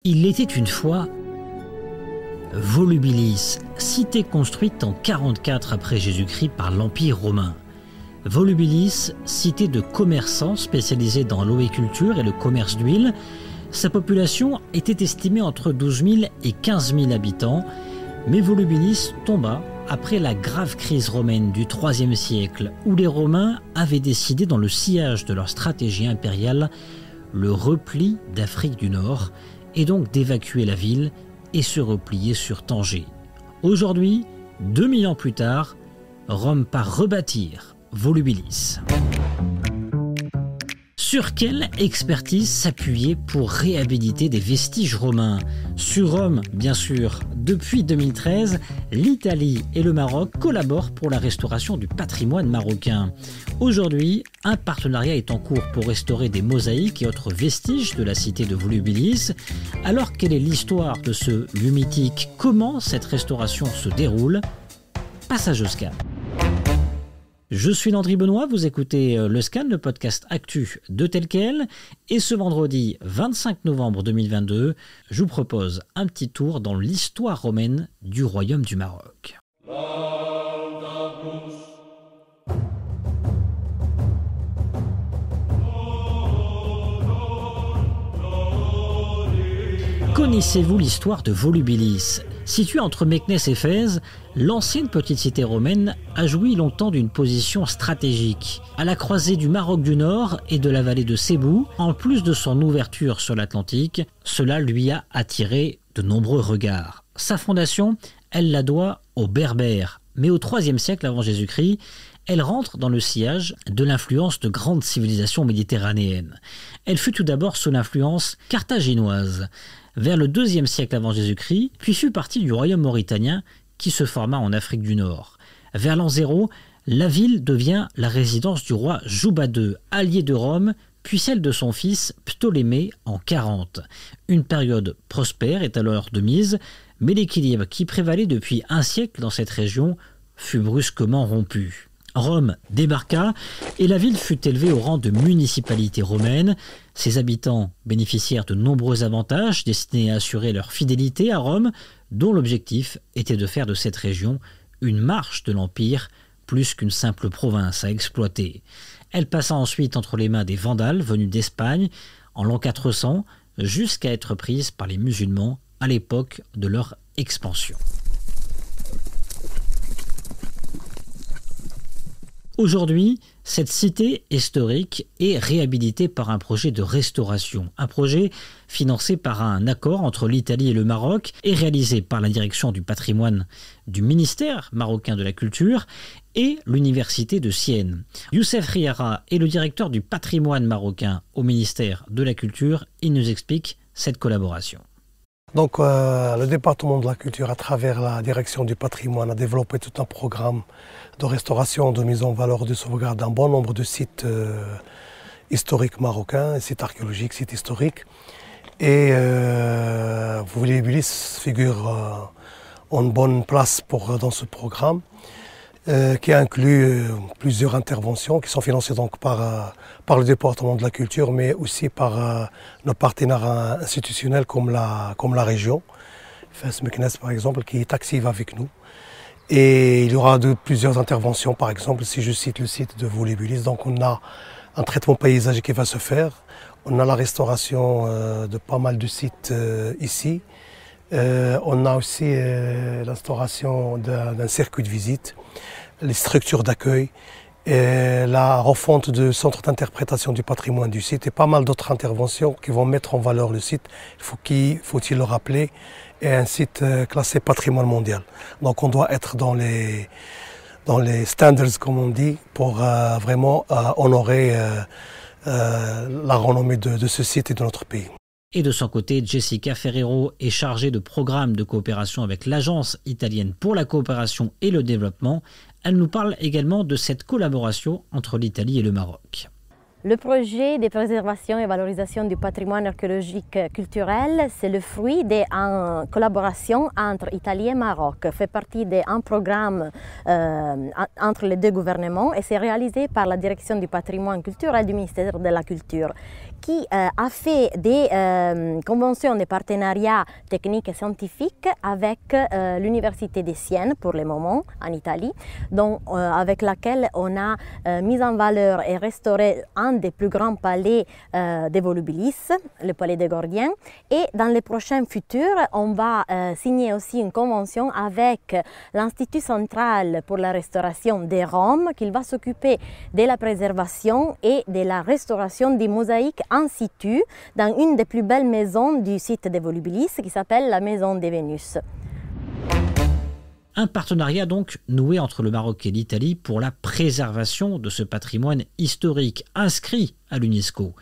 Il était une fois Volubilis, cité construite en 44 après Jésus-Christ par l'Empire romain. Volubilis, cité de commerçants spécialisés dans l'oviculture et le commerce d'huile, sa population était estimée entre 12 000 et 15 000 habitants, mais Volubilis tomba après la grave crise romaine du IIIe siècle, où les Romains avaient décidé dans le sillage de leur stratégie impériale le repli d'Afrique du Nord, et donc d'évacuer la ville et se replier sur Tanger. Aujourd'hui, 2000 ans plus tard, Rome part rebâtir Volubilis. Sur quelle expertise s'appuyer pour réhabiliter des vestiges romains ? Sur Rome, bien sûr. Depuis 2013, l'Italie et le Maroc collaborent pour la restauration du patrimoine marocain. Aujourd'hui, un partenariat est en cours pour restaurer des mosaïques et autres vestiges de la cité de Volubilis. Alors, quelle est l'histoire de ce lieu mythique ? Comment cette restauration se déroule ? Passage au scan. Je suis Landry Benoît, vous écoutez Le Scan, le podcast actu de Tel Quel. Et ce vendredi 25 novembre 2022, je vous propose un petit tour dans l'histoire romaine du Royaume du Maroc. Connaissez-vous l'histoire de Volubilis ? Située entre Meknès et Fès, l'ancienne petite cité romaine a joui longtemps d'une position stratégique. À la croisée du Maroc du Nord et de la vallée de Sébou, en plus de son ouverture sur l'Atlantique, cela lui a attiré de nombreux regards. Sa fondation, elle la doit aux Berbères, mais au IIIe siècle avant Jésus-Christ, elle rentre dans le sillage de l'influence de grandes civilisations méditerranéennes. Elle fut tout d'abord sous l'influence carthaginoise, vers le IIe siècle avant Jésus-Christ, puis fut partie du royaume mauritanien qui se forma en Afrique du Nord. Vers l'an 0, la ville devient la résidence du roi Juba II, allié de Rome, puis celle de son fils Ptolémée en 40. Une période prospère est alors de mise, mais l'équilibre qui prévalait depuis un siècle dans cette région fut brusquement rompu. Rome débarqua et la ville fut élevée au rang de municipalité romaine. Ses habitants bénéficièrent de nombreux avantages destinés à assurer leur fidélité à Rome, dont l'objectif était de faire de cette région une marche de l'Empire plus qu'une simple province à exploiter. Elle passa ensuite entre les mains des Vandales venus d'Espagne en l'an 400 jusqu'à être prise par les musulmans à l'époque de leur expansion. Aujourd'hui, cette cité historique est réhabilitée par un projet de restauration, un projet financé par un accord entre l'Italie et le Maroc et réalisé par la direction du patrimoine du ministère marocain de la Culture et l'Université de Sienne. Youssef Riara est le directeur du patrimoine marocain au ministère de la Culture. Il nous explique cette collaboration. Donc le département de la culture, à travers la direction du patrimoine, a développé tout un programme de restauration, de mise en valeur, de sauvegarde d'un bon nombre de sites historiques marocains, sites archéologiques, sites historiques. Et Volubilis figure en bonne place dans ce programme qui inclut plusieurs interventions qui sont financées donc par le département de la culture, mais aussi par nos partenaires institutionnels comme la région, Fès Meknès par exemple, qui est active avec nous. Et il y aura plusieurs interventions, par exemple, si je cite le site de Volubilis, donc on a un traitement paysager qui va se faire, on a la restauration de pas mal de sites ici, on a aussi l'instauration d'un circuit de visite, les structures d'accueil, et la refonte du centre d'interprétation du patrimoine du site et pas mal d'autres interventions qui vont mettre en valeur le site. Faut-il le rappeler, est un site classé patrimoine mondial. Donc on doit être dans les standards, comme on dit, pour vraiment honorer la renommée de ce site et de notre pays. Et de son côté, Jessica Ferrero est chargée de programmes de coopération avec l'Agence italienne pour la coopération et le développement. Elle nous parle également de cette collaboration entre l'Italie et le Maroc. Le projet de préservation et valorisation du patrimoine archéologique culturel, c'est le fruit d'une collaboration entre Italie et Maroc. Fait partie d'un programme entre les deux gouvernements et c'est réalisé par la direction du patrimoine culturel du ministère de la Culture, qui a fait des conventions de partenariat technique et scientifique avec l'Université de Sienne pour le moment en Italie, avec laquelle on a mis en valeur et restauré un des plus grands palais de Volubilis, le palais des Gordiens. Et dans les prochains futurs, on va signer aussi une convention avec l'Institut central pour la restauration de Rome, qui va s'occuper de la préservation et de la restauration des mosaïques in situ dans une des plus belles maisons du site de Volubilis, qui s'appelle la Maison de Vénus. Un partenariat donc noué entre le Maroc et l'Italie pour la préservation de ce patrimoine historique inscrit à l'UNESCO.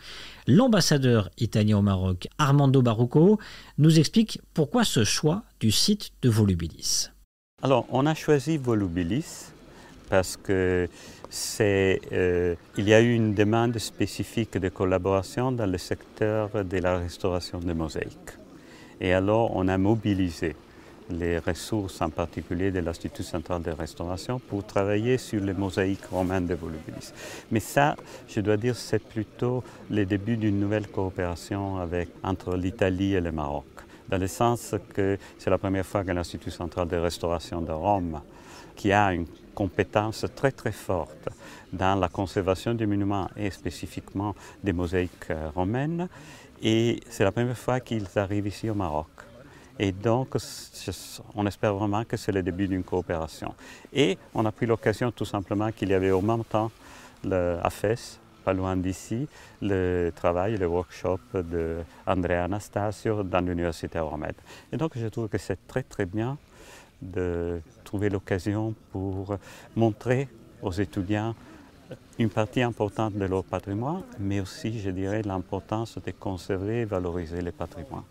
L'ambassadeur italien au Maroc, Armando Baruco, nous explique pourquoi ce choix du site de Volubilis. Alors, on a choisi Volubilis parce que il y a eu une demande spécifique de collaboration dans le secteur de la restauration des mosaïques. Et alors, on a mobilisé les ressources, en particulier de l'Institut central de restauration, pour travailler sur les mosaïques romaines de Volubilis. Mais ça, je dois dire, c'est plutôt le début d'une nouvelle coopération entre l'Italie et le Maroc, dans le sens que c'est la première fois que l'Institut central de restauration de Rome, qui a une compétence très très forte dans la conservation des monuments et spécifiquement des mosaïques romaines, et c'est la première fois qu'ils arrivent ici au Maroc. Et donc, on espère vraiment que c'est le début d'une coopération. Et on a pris l'occasion tout simplement qu'il y avait au même temps à Fès, pas loin d'ici, le workshop d'Andrea Anastasio dans l'Université Euromed. Et donc, je trouve que c'est très très bien de trouver l'occasion pour montrer aux étudiants une partie importante de leur patrimoine, mais aussi, je dirais, l'importance de conserver et valoriser le patrimoine.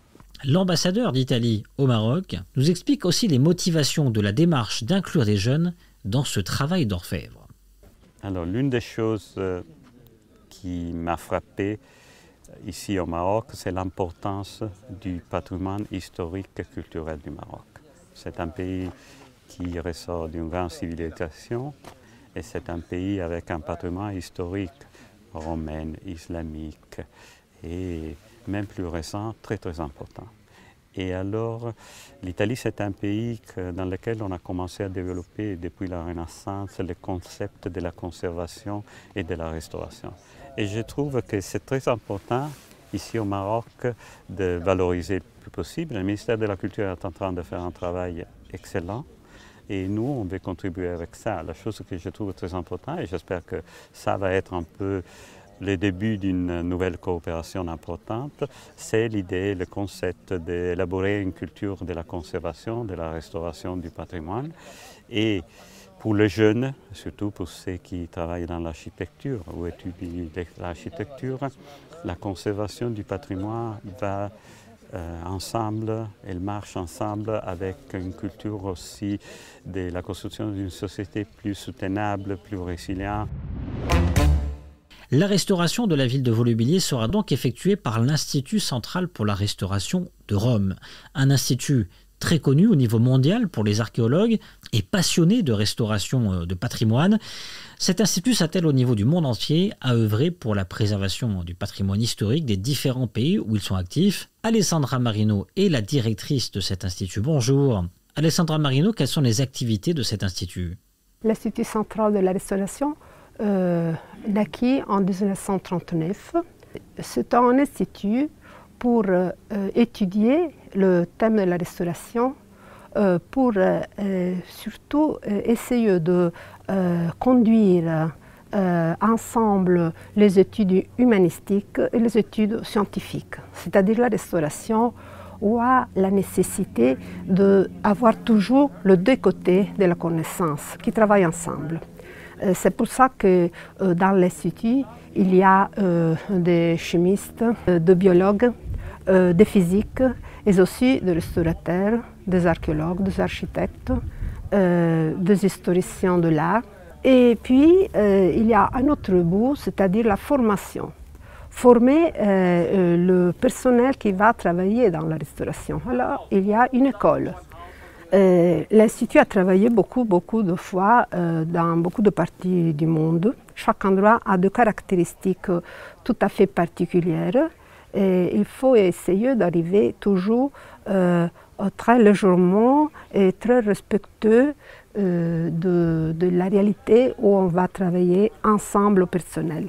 L'ambassadeur d'Italie au Maroc nous explique aussi les motivations de la démarche d'inclure des jeunes dans ce travail d'orfèvre. Alors, l'une des choses qui m'a frappé ici au Maroc, c'est l'importance du patrimoine historique et culturel du Maroc. C'est un pays qui ressort d'une grande civilisation et c'est un pays avec un patrimoine historique romain, islamique et même plus récent, très très important. Et alors, l'Italie, c'est un pays dans lequel on a commencé à développer depuis la Renaissance le concept de la conservation et de la restauration. Et je trouve que c'est très important ici au Maroc de valoriser le plus possible. Le ministère de la Culture est en train de faire un travail excellent. Et nous, on veut contribuer avec ça. La chose que je trouve très importante, et j'espère que ça va être un peu le début d'une nouvelle coopération importante, c'est l'idée, le concept d'élaborer une culture de la conservation, de la restauration du patrimoine. Et pour les jeunes, surtout pour ceux qui travaillent dans l'architecture ou étudient l'architecture, la conservation du patrimoine va ensemble, elle marche ensemble avec une culture aussi de la construction d'une société plus soutenable, plus résiliente. La restauration de la ville de Volubilis sera donc effectuée par l'Institut central pour la restauration de Rome, un institut très connu au niveau mondial pour les archéologues et passionnés de restauration de patrimoine. Cet institut s'attelle au niveau du monde entier à œuvrer pour la préservation du patrimoine historique des différents pays où ils sont actifs. Alessandra Marino est la directrice de cet institut. Bonjour. Alessandra Marino, quelles sont les activités de cet institut? L'Institut central de la restauration naquit en 1939. C'est un institut pour étudier le thème de la restauration, pour surtout essayer de conduire ensemble les études humanistiques et les études scientifiques. C'est-à-dire la restauration où a la nécessité d'avoir toujours les deux côtés de la connaissance qui travaillent ensemble. C'est pour ça que dans l'Institut, il y a des chimistes, des biologues, des physiques et aussi des restaurateurs, des archéologues, des architectes, des historiciens de l'art Et puis, il y a un autre bout, c'est-à-dire la formation. Former le personnel qui va travailler dans la restauration. Alors, il y a une école. L'Institut a travaillé beaucoup de fois dans beaucoup de parties du monde. Chaque endroit a des caractéristiques tout à fait particulières. Et il faut essayer d'arriver toujours très légèrement et très respectueux de la réalité où on va travailler ensemble au personnel.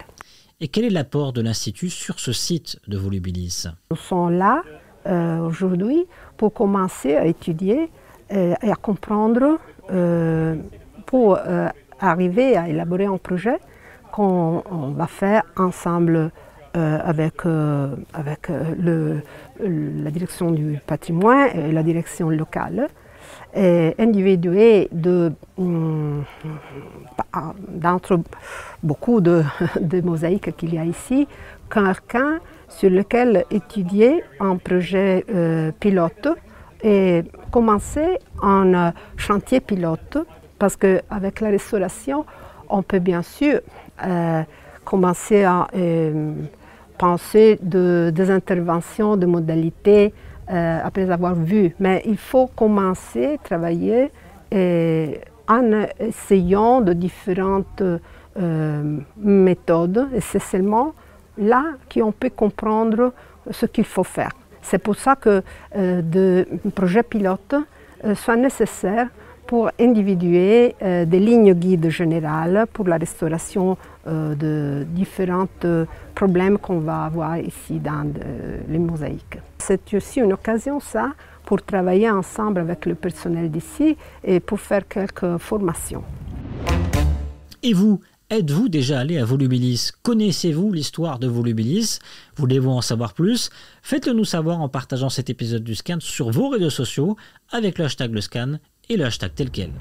Et quel est l'apport de l'Institut sur ce site de Volubilis? Nous sommes là aujourd'hui pour commencer à étudier et à comprendre, pour arriver à élaborer un projet qu'on va faire ensemble avec la direction du patrimoine et la direction locale, et individué d'entre beaucoup de mosaïques qu'il y a ici, quelqu'un sur lequel étudier un projet pilote et commencer un chantier pilote, parce qu'avec la restauration, on peut bien sûr commencer à penser des interventions, de modalités après avoir vu, mais il faut commencer à travailler en essayant de différentes méthodes, et c'est seulement là qu'on peut comprendre ce qu'il faut faire. C'est pour ça que des projets pilotes sont nécessaires pour individuer des lignes guides générales pour la restauration de différents problèmes qu'on va avoir ici dans les mosaïques. C'est aussi une occasion, ça, pour travailler ensemble avec le personnel d'ici et pour faire quelques formations. Et vous, êtes-vous déjà allé à Volubilis? Connaissez-vous l'histoire de Volubilis? Voulez-vous en savoir plus? Faites-le nous savoir en partageant cet épisode du Scan sur vos réseaux sociaux avec le hashtag Le Scan et le hashtag tel quel.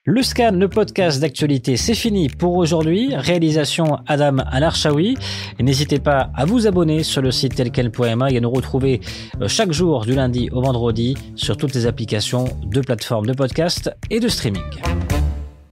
Le Scan, le podcast d'actualité, c'est fini pour aujourd'hui. Réalisation Adam Al-Arshawi. N'hésitez pas à vous abonner sur le site telquel.ma et à nous retrouver chaque jour du lundi au vendredi sur toutes les applications de plateformes de podcast et de streaming.